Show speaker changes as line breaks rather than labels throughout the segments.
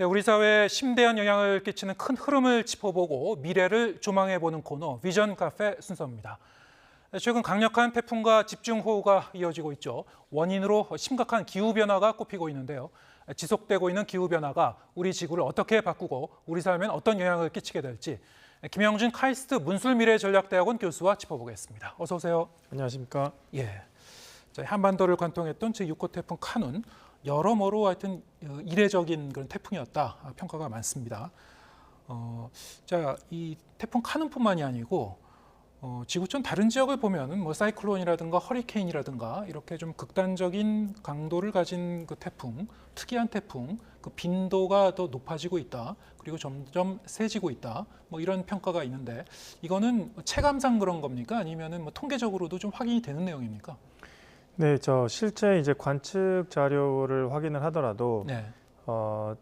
네, 우리 사회에 심대한 영향을 끼치는 큰 흐름을 짚어보고 미래를 조망해보는 코너 비전 카페 순서입니다. 최근 강력한 태풍과 집중호우가 이어지고 있죠. 원인으로 심각한 기후변화가 꼽히고 있는데요. 지속되고 있는 기후변화가 우리 지구를 어떻게 바꾸고 우리 삶엔 어떤 영향을 끼치게 될지 김영준 카이스트 문술미래전략대학원 교수와 짚어보겠습니다. 어서 오세요.
안녕하십니까.
예, 한반도를 관통했던 제6호 태풍 카눈 여러모로 하여튼 이례적인 그런 태풍이었다 평가가 많습니다. 이 태풍 카눈뿐만이 아니고 지구촌 다른 지역을 보면은 뭐 사이클론이라든가 허리케인이라든가 이렇게 좀 극단적인 강도를 가진 그 태풍, 특이한 태풍, 그 빈도가 더 높아지고 있다. 그리고 점점 세지고 있다. 뭐 이런 평가가 있는데 이거는 체감상 그런 겁니까? 아니면은 뭐 통계적으로도 좀 확인이 되는 내용입니까?
네, 실제 이제 관측 자료를 확인을 하더라도
네.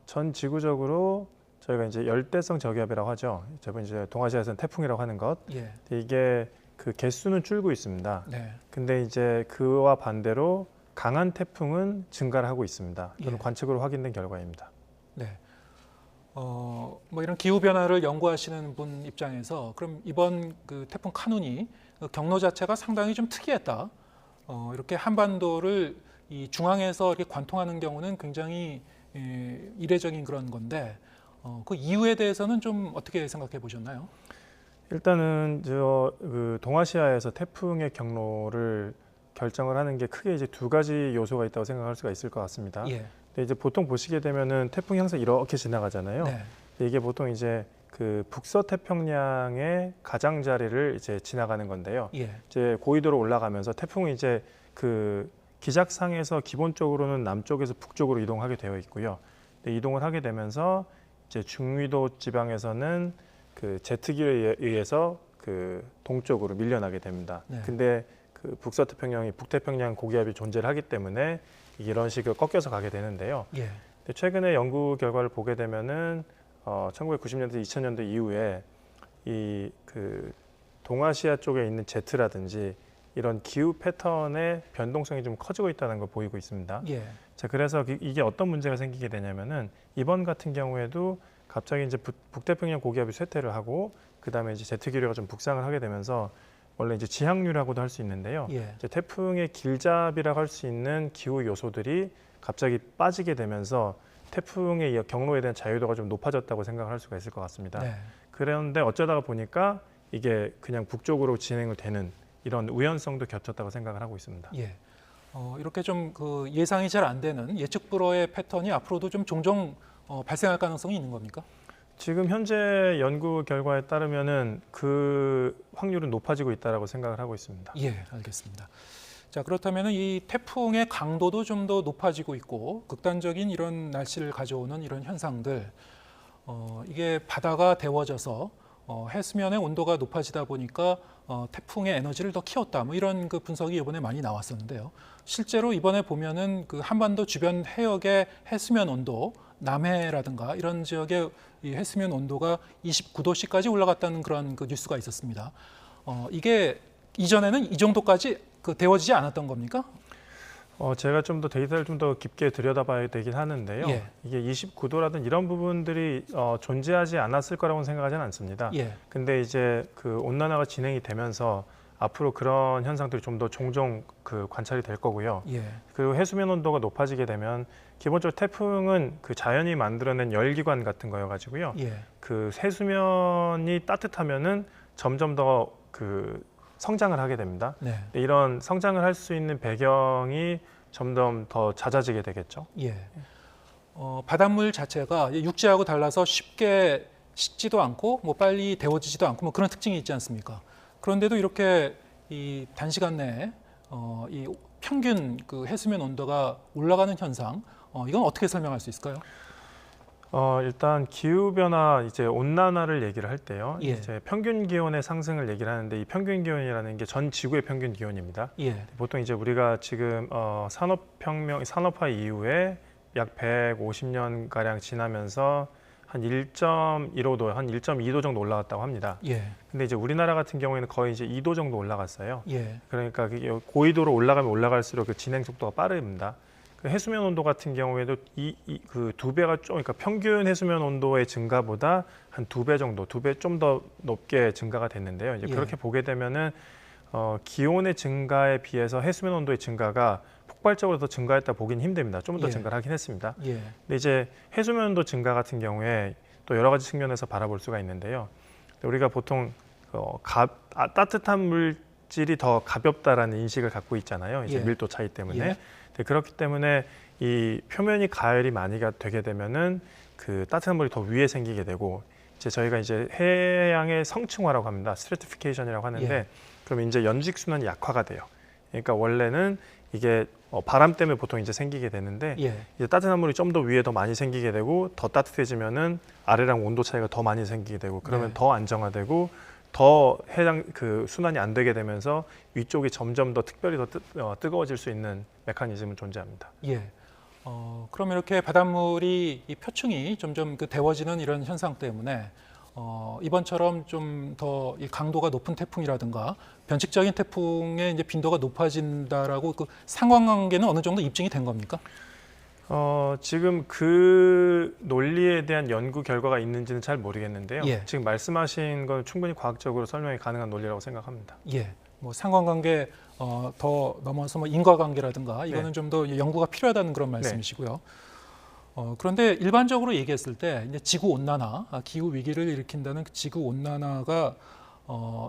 전 지구적으로 저희가 이제 열대성 저기압이라고 하죠. 저번 이제 동아시아에서는 태풍이라고 하는 것.
예.
이게 그 개수는 줄고 있습니다.
네.
근데 이제 그와 반대로 강한 태풍은 증가를 하고 있습니다. 이건
예.
관측으로 확인된 결과입니다.
네. 뭐 이런 기후 변화를 연구하시는 분 입장에서 그럼 이번 그 태풍 카눈이 그 경로 자체가 상당히 좀 특이했다. 이렇게 한반도를 이 중앙에서 이렇게 관통하는 경우는 굉장히 이례적인 그런 건데 그 이유에 대해서는 좀 어떻게 생각해 보셨나요?
일단은 그 동아시아에서 태풍의 경로를 결정을 하는 게 크게 이제 두 가지 요소가 있다고 생각할 수가 있을 것 같습니다.
예.
근데 이제 보통 보시게 되면은 태풍이 항상 이렇게 지나가잖아요.
네.
이게 보통 이제 그 북서태평양의 가장자리를 이제 지나가는 건데요.
예.
이제 고緯도로 올라가면서 태풍이 이제 그 기작상에서 기본적으로는 남쪽에서 북쪽으로 이동하게 되어 있고요. 이동을 하게 되면서 이제 중위도 지방에서는 그 제트기에 의해서 그 동쪽으로 밀려나게 됩니다.
네.
근데 그 북서태평양이 북태평양 고기압이 존재를 하기 때문에 이런 식으로 꺾여서 가게 되는데요.
예.
근데 최근에 연구 결과를 보게 되면은 1990년대, 2000년대 이후에 이 그 동아시아 쪽에 있는 제트라든지 이런 기후 패턴의 변동성이 좀 커지고 있다는 걸 보이고 있습니다.
예.
자, 그래서 이게 어떤 문제가 생기게 되냐면은 이번 같은 경우에도 갑자기 이제 북태평양 고기압이 쇠퇴를 하고 그다음에 이제 제트 기류가 좀 북상을 하게 되면서 원래 이제 지항류라고도 할 수 있는데요.
예.
이제 태풍의 길잡이라고 할 수 있는 기후 요소들이 갑자기 빠지게 되면서 태풍의 이 경로에 대한 자유도가 좀 높아졌다고 생각을 할 수가 있을 것 같습니다.
네.
그런데 어쩌다가 보니까 이게 그냥 북쪽으로 진행을 되는 이런 우연성도 겹쳤다고 생각을 하고 있습니다.
예. 이렇게 좀 그 예상이 잘 안 되는 예측 불허의 패턴이 앞으로도 좀 종종 발생할 가능성이 있는 겁니까?
지금 현재 연구 결과에 따르면은 그 확률은 높아지고 있다라고 생각을 하고 있습니다.
예, 알겠습니다. 자, 그렇다면 이 태풍의 강도도 좀 더 높아지고 있고 극단적인 이런 날씨를 가져오는 이런 현상들, 이게 바다가 데워져서 해수면의 온도가 높아지다 보니까 태풍의 에너지를 더 키웠다. 뭐 이런 그 분석이 이번에 많이 나왔었는데요. 실제로 이번에 보면은 그 한반도 주변 해역의 해수면 온도, 남해라든가 이런 지역의 이 해수면 온도가 29도씨까지 올라갔다는 그런 그 뉴스가 있었습니다. 이게 이전에는 이 정도까지 그 데워지지 않았던 겁니까?
제가 좀 더 데이터를 좀 더 깊게 들여다봐야 되긴 하는데요.
예.
이게 29도라든 이런 부분들이 존재하지 않았을 거라고는 생각하지는 않습니다.
예.
근데 이제 그 온난화가 진행이 되면서 앞으로 그런 현상들이 좀 더 종종 그 관찰이 될 거고요.
예.
그리고 해수면 온도가 높아지게 되면 기본적으로 태풍은 그 자연이 만들어낸 열기관 같은 거여 가지고요.
예.
그 해수면이 따뜻하면은 점점 더 그 성장을 하게 됩니다.
네.
이런 성장을 할 수 있는 배경이 점점 더 잦아지게 되겠죠.
예. 바닷물 자체가 육지하고 달라서 쉽게 식지도 않고 뭐 빨리 데워지지도 않고 뭐 그런 특징이 있지 않습니까? 그런데도 이렇게 이 단시간 내에 이 평균 그 해수면 온도가 올라가는 현상, 이건 어떻게 설명할 수 있을까요?
일단 기후 변화 이제 온난화를 얘기를 할 때요.
예.
이제 평균 기온의 상승을 얘기를 하는데 이 평균 기온이라는 게 전 지구의 평균 기온입니다.
예.
보통 이제 우리가 지금 산업화 이후에 약 150년 가량 지나면서 한 1.15도, 한 1.2도 정도 올라갔다고 합니다.
예.
근데 이제 우리나라 같은 경우에는 거의 이제 2도 정도 올라갔어요.
예.
그러니까 그게 고緯도로 올라가면 올라갈수록 그 진행 속도가 빠릅니다. 그 해수면 온도 같은 경우에도 그 2배가 좀, 그러니까 평균 해수면 온도의 증가보다 한 2배 정도, 2배 좀 더 높게 증가가 됐는데요. 이제
예.
그렇게 보게 되면은 기온의 증가에 비해서 해수면 온도의 증가가 폭발적으로 더 증가했다 보긴 힘듭니다. 좀 더
예.
증가를 하긴 했습니다.
예.
근데 이제 해수면 온도 증가 같은 경우에 또 여러 가지 측면에서 바라볼 수가 있는데요. 우리가 보통 따뜻한 물질이 더 가볍다라는 인식을 갖고 있잖아요. 이제
예.
밀도 차이 때문에.
예.
네, 그렇기 때문에 이 표면이 가열이 많이 되게 되면은 그 따뜻한 물이 더 위에 생기게 되고 이제 저희가 이제 해양의 성층화라고 합니다. 스트래티피케이션이라고 하는데
예.
그러면 이제 연직 순환이 약화가 돼요. 그러니까 원래는 이게 바람 때문에 보통 이제 생기게 되는데
예.
이제 따뜻한 물이 좀 더 위에 더 많이 생기게 되고 더 따뜻해지면은 아래랑 온도 차이가 더 많이 생기게 되고 그러면
네.
더 안정화되고 더 해양 그 순환이 안 되게 되면서 위쪽이 점점 더 특별히 더 뜨거워질 수 있는 메커니즘은 존재합니다.
예. 그럼 이렇게 바닷물이 이 표층이 점점 그 데워지는 이런 현상 때문에 이번처럼 좀 더 이 강도가 높은 태풍이라든가 변칙적인 태풍의 이제 빈도가 높아진다라고 그 상관관계는 어느 정도 입증이 된 겁니까?
지금 그 논리에 대한 연구 결과가 있는지는 잘 모르겠는데요.
예.
지금 말씀하신 건 충분히 과학적으로 설명이 가능한 논리라고 생각합니다.
예. 뭐 상관관계 더 넘어서 뭐 인과관계라든가 이거는
네.
좀 더 연구가 필요하다는 그런 말씀이시고요. 그런데 일반적으로 얘기했을 때 이제 지구 온난화, 기후 위기를 일으킨다는 그 지구 온난화가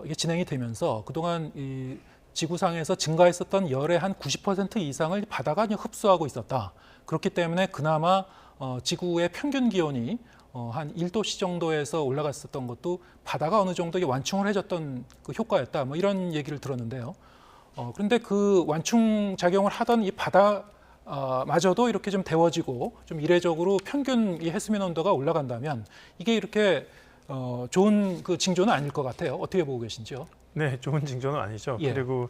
이게 진행이 되면서 그동안 이 지구상에서 증가했었던 열의 한 90% 이상을 바다가 그냥 흡수하고 있었다. 그렇기 때문에 그나마 지구의 평균 기온이 한 1도씨 정도에서 올라갔었던 것도 바다가 어느 정도 이게 완충을 해줬던 그 효과였다. 뭐 이런 얘기를 들었는데요. 그런데 그 완충 작용을 하던 이 바다 마저도 이렇게 좀 데워지고 좀 이례적으로 평균 이 해수면 온도가 올라간다면 이게 이렇게 좋은 그 징조는 아닐 것 같아요. 어떻게 보고 계신지요?
네, 좋은 징조는 아니죠.
예.
그리고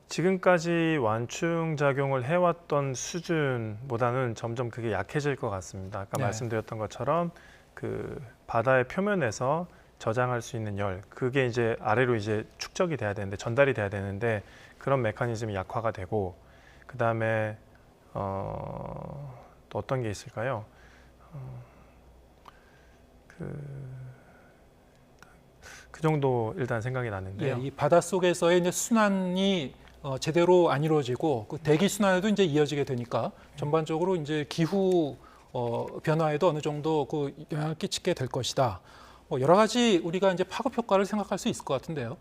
지금까지 완충 작용을 해왔던 수준보다는 점점 그게 약해질 것 같습니다. 아까
네.
말씀드렸던 것처럼 그 바다의 표면에서 저장할 수 있는 열, 그게 이제 아래로 이제 축적이 돼야 되는데 전달이 돼야 되는데 그런 메커니즘이 약화가 되고 그 다음에 또 어떤 게 있을까요? 그 정도 일단 생각이 나는데요.
예, 이 바다 속에서의 이제 순환이 제대로 안 이루어지고 그 대기 순환에도 이제 이어지게 되니까 전반적으로 이제 기후 변화에도 어느 정도 그 영향을 끼치게 될 것이다. 뭐 여러 가지 우리가 이제 파급 효과를 생각할 수 있을 것 같은데요.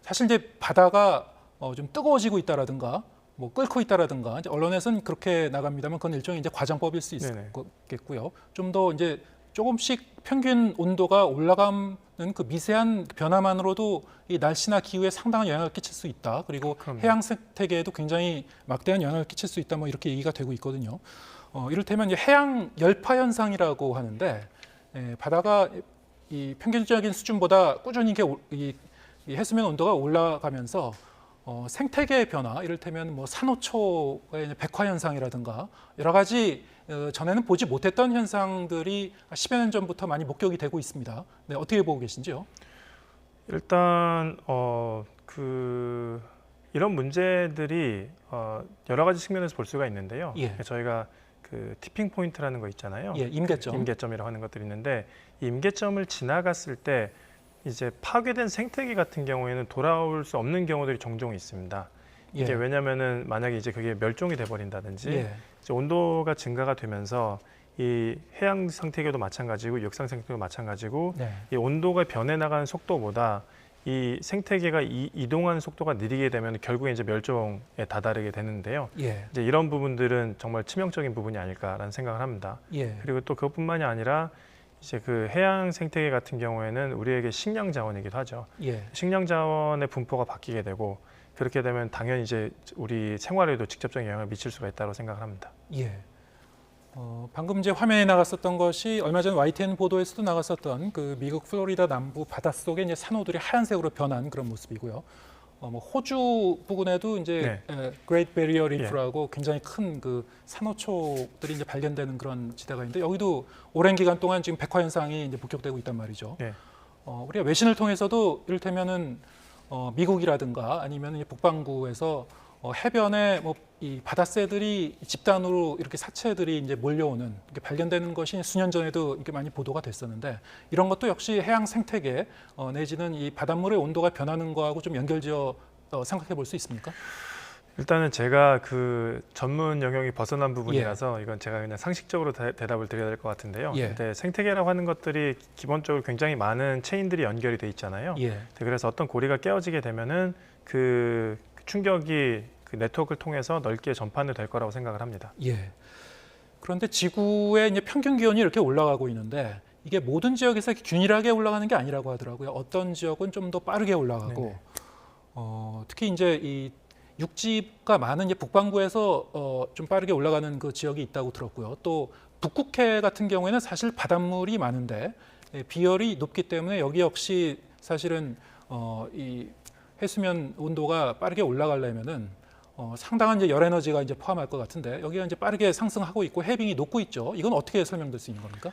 사실 이제 바다가 좀 뜨거워지고 있다라든가 뭐 끓고 있다라든가 이제 언론에서는 그렇게 나갑니다만 그건 일종의 이제 과장법일 수 있겠고요. 좀 더 이제 조금씩 평균 온도가 올라가는 그 미세한 변화만으로도 이 날씨나 기후에 상당한 영향을 끼칠 수 있다. 그리고
그럼요.
해양 생태계에도 굉장히 막대한 영향을 끼칠 수 있다. 뭐 이렇게 얘기가 되고 있거든요. 이를테면 이제 해양 열파 현상이라고 하는데 바다가 이 평균적인 수준보다 꾸준히 이렇게 이 해수면 온도가 올라가면서 생태계의 변화, 이를테면 뭐 산호초의 백화 현상이라든가 여러 가지 전에는 보지 못했던 현상들이 10여 년 전부터 많이 목격이 되고 있습니다. 네, 어떻게 보고 계신지요?
일단 이런 문제들이 여러 가지 측면에서 볼 수가 있는데요.
예.
저희가 그 티핑 포인트라는 거 있잖아요.
예, 임계점.
임계점이라고 하는 것들이 있는데 이 임계점을 지나갔을 때 이제 파괴된 생태계 같은 경우에는 돌아올 수 없는 경우들이 종종 있습니다. 이게
예.
왜냐하면은 만약에 이제 그게 멸종이 돼버린다든지
예.
이제 온도가 증가가 되면서 이 해양 생태계도 마찬가지고 육상 생태계도 마찬가지고
네.
이 온도가 변해 나가는 속도보다 이 생태계가 이동하는 속도가 느리게 되면 결국에 이제 멸종에 다다르게 되는데요.
예.
이제 이런 부분들은 정말 치명적인 부분이 아닐까라는 생각을 합니다.
예.
그리고 또 그것뿐만이 아니라 이제 그 해양 생태계 같은 경우에는 우리에게 식량 자원이기도 하죠.
예.
식량 자원의 분포가 바뀌게 되고 그렇게 되면 당연히 이제 우리 생활에도 직접적인 영향을 미칠 수가 있다고 생각을 합니다.
예. 방금 이제 화면에 나갔었던 것이 얼마 전 YTN 보도에서도 나갔었던 그 미국 플로리다 남부 바닷속에 이제 산호들이 하얀색으로 변한 그런 모습이고요. 뭐 호주 부근에도 이제 Great Barrier Reef라고 굉장히 큰 그 산호초들이 이제 발견되는 그런 지대가 있는데 여기도 오랜 기간 동안 지금 백화 현상이 이제 목격되고 있단 말이죠.
네.
우리가 외신을 통해서도 이를테면은 미국이라든가 아니면 북반구에서 해변에 뭐 이 바다새들이 집단으로 이렇게 사체들이 이제 몰려오는 이렇게 발견되는 것이 수년 전에도 이렇게 많이 보도가 됐었는데 이런 것도 역시 해양 생태계 내지는 이 바닷물의 온도가 변하는 거하고 좀 연결지어 생각해 볼 수 있습니까?
일단은 제가 그 전문 영역이 벗어난 부분이라서 이건 제가 그냥 상식적으로 대답을 드려야 될 것 같은데요.
예.
근데 생태계라고 하는 것들이 기본적으로 굉장히 많은 체인들이 연결이 돼 있잖아요.
예.
그래서 어떤 고리가 깨어지게 되면은 그 충격이 그 네트워크를 통해서 넓게 전파는 될 거라고 생각을 합니다.
예. 그런데 지구의 이제 평균 기온이 이렇게 올라가고 있는데 이게 모든 지역에서 이렇게 균일하게 올라가는 게 아니라고 하더라고요. 어떤 지역은 좀 더 빠르게 올라가고 특히 이제 이 육지가 많은 이제 북반구에서 좀 빠르게 올라가는 그 지역이 있다고 들었고요. 또 북극해 같은 경우에는 사실 바닷물이 많은데 비열이 높기 때문에 여기 역시 사실은 이 해수면 온도가 빠르게 올라가려면은 상당한 이제 열 에너지가 이제 포함할 것 같은데 여기가 이제 빠르게 상승하고 있고 해빙이 높고 있죠. 이건 어떻게 설명될 수 있는 겁니까?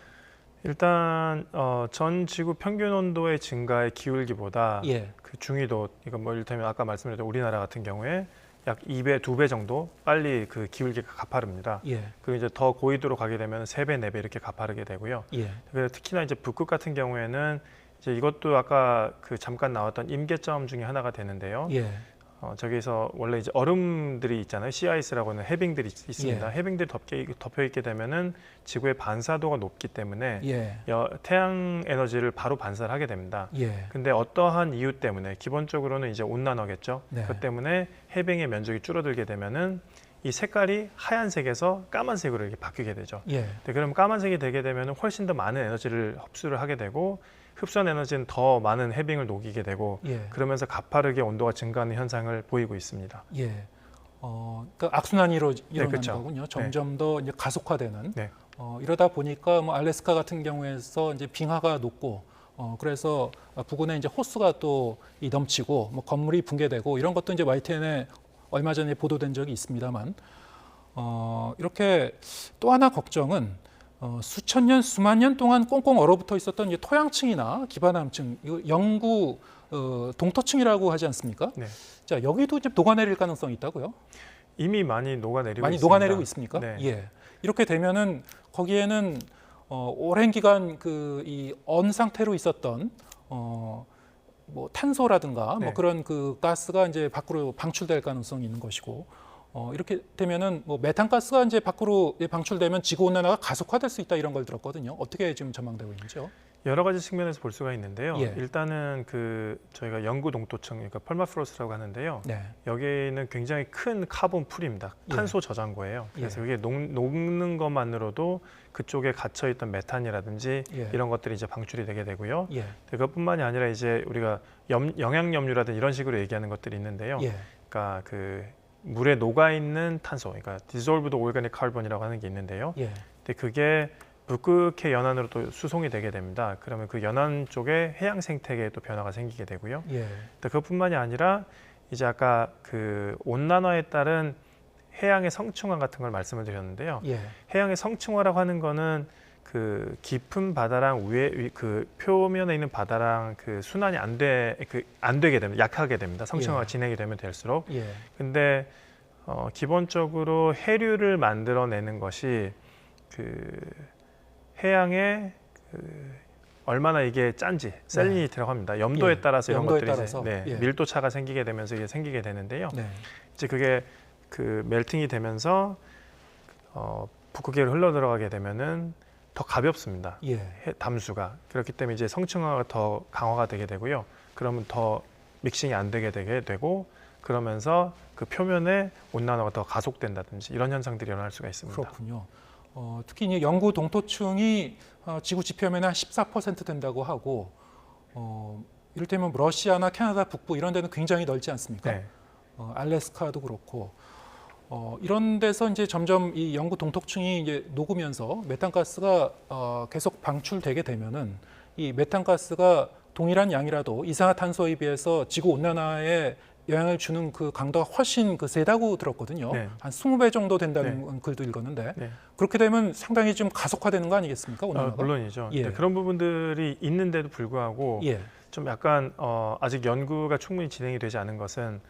일단 전 지구 평균 온도의 증가의 기울기보다
예.
그 중위도 이건 뭐 이를테면 아까 말씀드렸던 우리나라 같은 경우에 약 2배, 2배 정도 빨리 그 기울기가 가파릅니다.
예.
그리고 이제 더 고緯도로 가게 되면 3배, 4배 이렇게 가파르게 되고요.
예.
그래서 특히나 이제 북극 같은 경우에는 이제 이것도 아까 그 잠깐 나왔던 임계점 중에 하나가 되는데요.
예.
저기서 원래 이제 얼음들이 있잖아요. 씨아이스라고 하는 해빙들이 있습니다.
예.
해빙들이 덮여 있게 되면은 지구의 반사도가 높기 때문에
예.
태양 에너지를 바로 반사를 하게 됩니다.
예.
근데 어떠한 이유 때문에 기본적으로는 이제 온난화겠죠.
네.
그것 때문에 해빙의 면적이 줄어들게 되면은 이 색깔이 하얀색에서 까만색으로 이렇게 바뀌게 되죠.
예.
네, 그럼 까만색이 되게 되면은 훨씬 더 많은 에너지를 흡수를 하게 되고 흡수한 에너지는 더 많은 해빙을 녹이게 되고
예.
그러면서 가파르게 온도가 증가하는 현상을 보이고 있습니다.
예. 그러니까 악순환으로 일어나는
그렇죠.
거군요. 점점 더 이제 가속화되는.
네.
이러다 보니까 뭐 알래스카 같은 경우에서 이제 빙하가 녹고 그래서 부근에 이제 호수가 또 이 넘치고 뭐 건물이 붕괴되고 이런 것도 이제 YTN에 얼마 전에 보도된 적이 있습니다만 이렇게 또 하나 걱정은 수천 년, 수만 년 동안 꽁꽁 얼어붙어 있었던 이제 토양층이나 기반암층, 이거 영구 동토층이라고 하지 않습니까?
네.
자, 여기도 이제 녹아내릴 가능성이 있다고요?
이미 많이 녹아내리고
많이
있습니다.
녹아내리고 있습니까?
네.
예. 이렇게 되면은 거기에는 오랜 기간 그 이 언 상태로 있었던 뭐 탄소라든가
네.
뭐 그런 그 가스가 이제 밖으로 방출될 가능성이 있는 것이고 이렇게 되면은 뭐 메탄가스가 이제 밖으로 방출되면 지구 온난화가 가속화될 수 있다 이런 걸 들었거든요. 어떻게 지금 전망되고 있는지요?
여러 가지 측면에서 볼 수가 있는데요.
예.
일단은 그 저희가 영구 동토층, 그러니까 펄마프로스라고 하는데요.
네.
여기는 굉장히 큰 카본 풀입니다.
예.
탄소 저장고예요. 그래서
예.
이게 녹는 것만으로도 그쪽에 갇혀 있던 메탄이라든지
예.
이런 것들이 이제 방출이 되게 되고요.
예.
그것뿐만이 아니라 이제 우리가 영양염류라든지 이런 식으로 얘기하는 것들이 있는데요.
예.
그러니까 그 물에 녹아 있는 탄소, 그러니까 dissolved organic carbon이라고 하는 게 있는데요.
예.
근데 그게 북극해 연안으로 또 수송이 되게 됩니다. 그러면 그 연안 쪽에 해양 생태계에 또 변화가 생기게 되고요.
예.
근데 그것뿐만이 아니라 이제 아까 그 온난화에 따른 해양의 성층화 같은 걸 말씀을 드렸는데요.
예.
해양의 성층화라고 하는 거는 그 깊은 바다랑 그 표면에 있는 바다랑 그 순환이 안 되게 됩니다. 약하게 됩니다. 성층화가
예.
진행이 되면 될수록.
예.
근데 기본적으로 해류를 만들어내는 것이 그 해양의 그 얼마나 이게 짠지 셀리니티라고 합니다. 염도에
예.
따라서 이런
염도에
것들이
따라서.
이제
예.
밀도 차가 생기게 되면서 이게 생기게 되는데요.
네.
이제 그게 그 멜팅이 되면서 북극해로 흘러 들어가게 되면은 더 가볍습니다.
예.
담수가. 그렇기 때문에 이제 성층화가 더 강화가 되게 되고요. 그러면 더 믹싱이 안 되게 되고 그러면서 그 표면에 온난화가 더 가속된다든지 이런 현상들이 일어날 수가 있습니다.
그렇군요. 특히 이제 영구 동토층이 지구 지표면의 한 14% 된다고 하고 이를테면 러시아나 캐나다 북부 이런 데는 굉장히 넓지 않습니까?
네.
알래스카도 그렇고 이런 데서 이제 점점 이 영구 동토층이 이제 녹으면서 메탄가스가 계속 방출되게 되면은 이 메탄가스가 동일한 양이라도 이산화탄소에 비해서 지구 온난화에 영향을 주는 그 강도가 훨씬 그 세다고 들었거든요.
네.
한 20배 정도 된다는 글도 읽었는데
네.
그렇게 되면 상당히 좀 가속화되는 거 아니겠습니까? 온난화가?
물론이죠.
예.
그런 부분들이 있는데도 불구하고
예.
좀 약간 아직 연구가 충분히 진행이 되지 않은 것은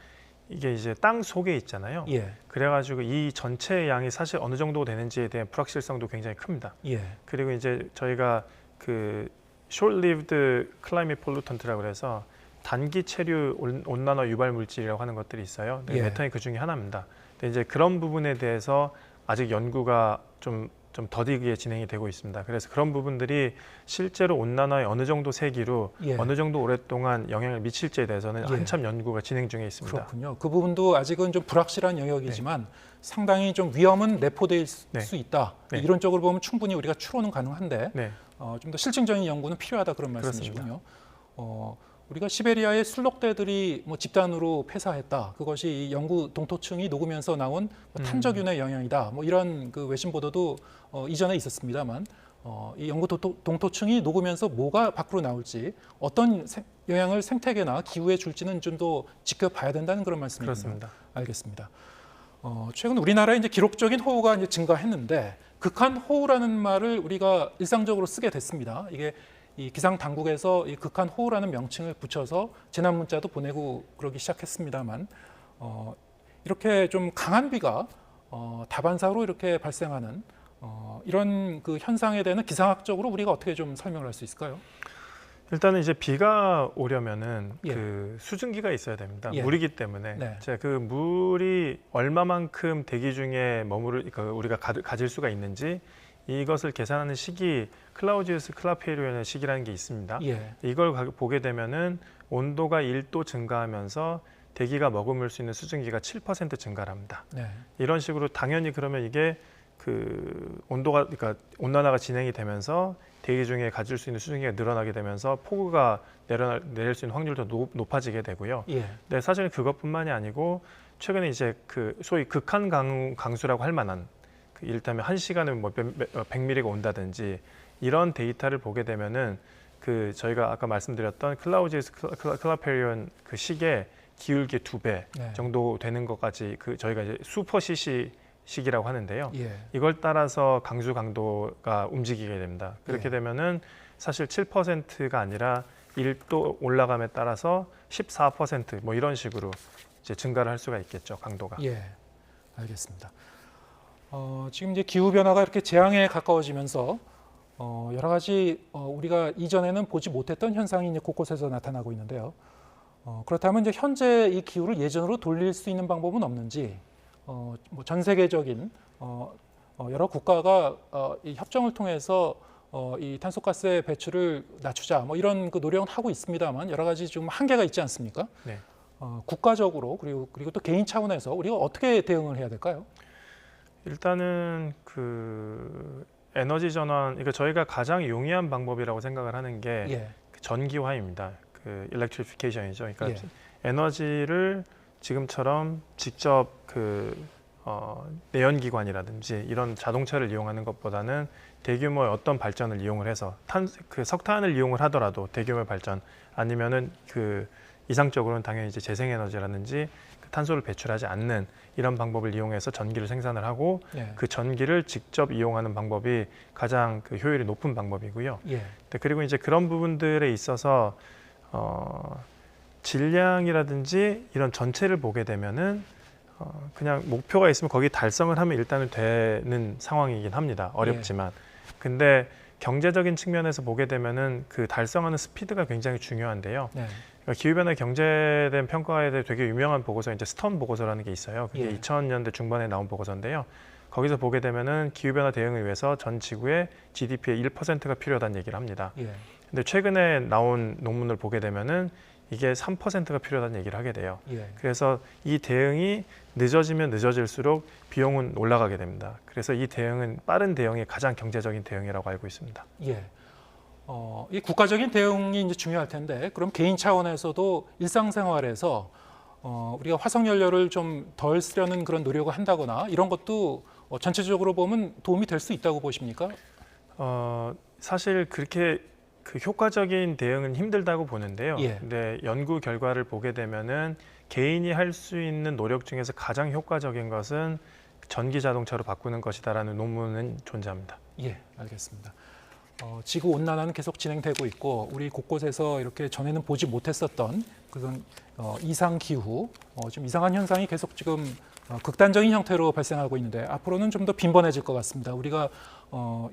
이게 이제 땅 속에 있잖아요.
예.
그래가지고 이 전체 양이 사실 어느 정도 되는지에 대한 불확실성도 굉장히 큽니다.
예.
그리고 이제 저희가 그 short-lived climate pollutant라고 해서 단기 체류 온난화 유발 물질이라고 하는 것들이 있어요.
예.
메탄이 그 중에 하나입니다. 근데 이제 그런 부분에 대해서 아직 연구가 좀 더디게 진행이 되고 있습니다. 그래서 그런 부분들이 실제로 온난화의 어느 정도 세기로
예.
어느 정도 오랫동안 영향을 미칠지에 대해서는
예.
한참 연구가 진행 중에 있습니다.
그렇군요. 그 부분도 아직은 좀 불확실한 영역이지만 상당히 좀 위험은 내포될
네.
수 있다.
네.
이론적으로 보면 충분히 우리가 추론은 가능한데
네,
좀 더 실증적인 연구는 필요하다 그런 말씀이시군요. 우리가 시베리아의 순록대들이 뭐 집단으로 폐사했다. 그것이 이 영구 동토층이 녹으면서 나온 뭐 탄저균의 영향이다. 뭐 이런 그 외신 보도도 이전에 있었습니다만 이 영구 동토층이 녹으면서 뭐가 밖으로 나올지 어떤 영향을 생태계나 기후에 줄지는 좀 더 지켜봐야 된다는 그런 말씀이군요.
그렇습니다.
알겠습니다. 최근 우리나라에 이제 기록적인 호우가 이제 증가했는데 극한 호우라는 말을 우리가 일상적으로 쓰게 됐습니다. 이게 이 기상 당국에서 이 극한 호우라는 명칭을 붙여서 재난 문자도 보내고 그러기 시작했습니다만 이렇게 좀 강한 비가 다반사로 이렇게 발생하는 이런 그 현상에 대한 기상학적으로 우리가 어떻게 좀 설명을 할 수 있을까요?
일단은 이제 비가 오려면은
예.
그 수증기가 있어야 됩니다.
예.
물이기 때문에
네.
그 물이 얼마만큼 대기 중에 그러니까 우리가 가질 수가 있는지 이것을 계산하는 식이 클라우지우스 클라페리온의 식이라는 게 있습니다.
예.
이걸 보게 되면은 온도가 1도 증가하면서 대기가 머금을 수 있는 수증기가 7% 증가를 합니다.
네.
이런 식으로 당연히 그러면 이게 그 그러니까 온난화가 진행이 되면서 대기 중에 가질 수 있는 수증기가 늘어나게 되면서 폭우가 내릴 수 있는 확률도 높아지게 되고요.
예.
네, 사실 그것뿐만이 아니고 최근에 이제 그 소위 극한 강수라고 할 만한 이를테면 1시간에 뭐 100mm가 온다든지 이런 데이터를 보게 되면은 그 저희가 아까 말씀드렸던 클라우지우스 클라페리온 그 식의 기울기 2배
네.
정도 되는 것까지 그 저희가 이제 슈퍼 CC 식이라고 하는데요.
예.
이걸 따라서 강수 강도가 움직이게 됩니다. 그렇게
예.
되면은 사실 7%가 아니라 1도 올라감에 따라서 14%뭐 이런 식으로 이제 증가를 할 수가 있겠죠, 강도가.
예. 알겠습니다. 지금 이제 기후 변화가 이렇게 재앙에 가까워지면서 여러 가지 우리가 이전에는 보지 못했던 현상이 이제 곳곳에서 나타나고 있는데요. 그렇다면 이제 현재 이 기후를 예전으로 돌릴 수 있는 방법은 없는지 뭐 전 세계적인 여러 국가가 이 협정을 통해서 이 탄소가스의 배출을 낮추자 뭐 이런 그 노력은 하고 있습니다만 여러 가지 좀 한계가 있지 않습니까?
네.
국가적으로 그리고 또 개인 차원에서 우리가 어떻게 대응을 해야 될까요?
일단은 그 에너지 전환, 그러니까 저희가 가장 용이한 방법이라고 생각을 하는 게
예.
전기화입니다. 그 일렉트리피케이션이죠. 그러니까
예.
에너지를 지금처럼 직접 내연기관이라든지 이런 자동차를 이용하는 것보다는 대규모의 어떤 발전을 이용을 해서 그 석탄을 이용을 하더라도 대규모의 발전 아니면은 그 이상적으로는 당연히 이제 재생에너지라든지 그 탄소를 배출하지 않는 이런 방법을 이용해서 전기를 생산을 하고
예.
그 전기를 직접 이용하는 방법이 가장 그 효율이 높은 방법이고요.
예.
그리고 이제 그런 부분들에 있어서 질량이라든지 이런 전체를 보게 되면은 그냥 목표가 있으면 거기 달성을 하면 일단은 되는 상황이긴 합니다. 어렵지만. 근데 경제적인 측면에서 보게 되면은 그 달성하는 스피드가 굉장히 중요한데요.
네.
그러니까 기후변화 경제된 평가에 대해 되게 유명한 보고서 이제 스턴 보고서라는 게 있어요. 그게
예.
2000년대 중반에 나온 보고서인데요. 거기서 보게 되면은 기후변화 대응을 위해서 전 지구의 GDP의 1%가 필요하다는 얘기를 합니다.
예.
근데 최근에 나온 논문을 보게 되면은 이게 3%가 필요하다는 얘기를 하게 돼요.
예.
그래서 이 대응이 늦어지면 늦어질수록 비용은 올라가게 됩니다. 그래서 이 대응은 빠른 대응이 가장 경제적인 대응이라고 알고 있습니다.
예. 이 국가적인 대응이 이제 중요할 텐데, 그럼 개인 차원에서도 일상생활에서 우리가 화석 연료를 좀 덜 쓰려는 그런 노력을 한다거나 이런 것도 전체적으로 보면 도움이 될 수 있다고 보십니까?
사실 그렇게 그 효과적인 대응은 힘들다고 보는데요.
예.
근데 연구 결과를 보게 되면은 개인이 할 수 있는 노력 중에서 가장 효과적인 것은 전기 자동차로 바꾸는 것이다라는 논문은 존재합니다.
예, 알겠습니다. 지구 온난화는 계속 진행되고 있고 우리 곳곳에서 이렇게 전에는 보지 못했었던 그런 이상 기후, 좀 이상한 현상이 계속 지금 극단적인 형태로 발생하고 있는데 앞으로는 좀 더 빈번해질 것 같습니다. 우리가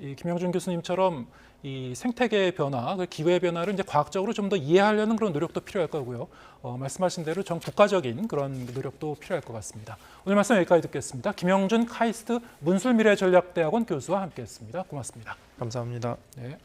이 김영준 교수님처럼 이 생태계의 변화, 그 기후의 변화를 이제 과학적으로 좀 더 이해하려는 그런 노력도 필요할 거고요. 말씀하신 대로 전 국가적인 그런 노력도 필요할 것 같습니다. 오늘 말씀 여기까지 듣겠습니다. 김영준 카이스트 문술미래전략대학원 교수와 함께했습니다. 고맙습니다.
감사합니다.
네.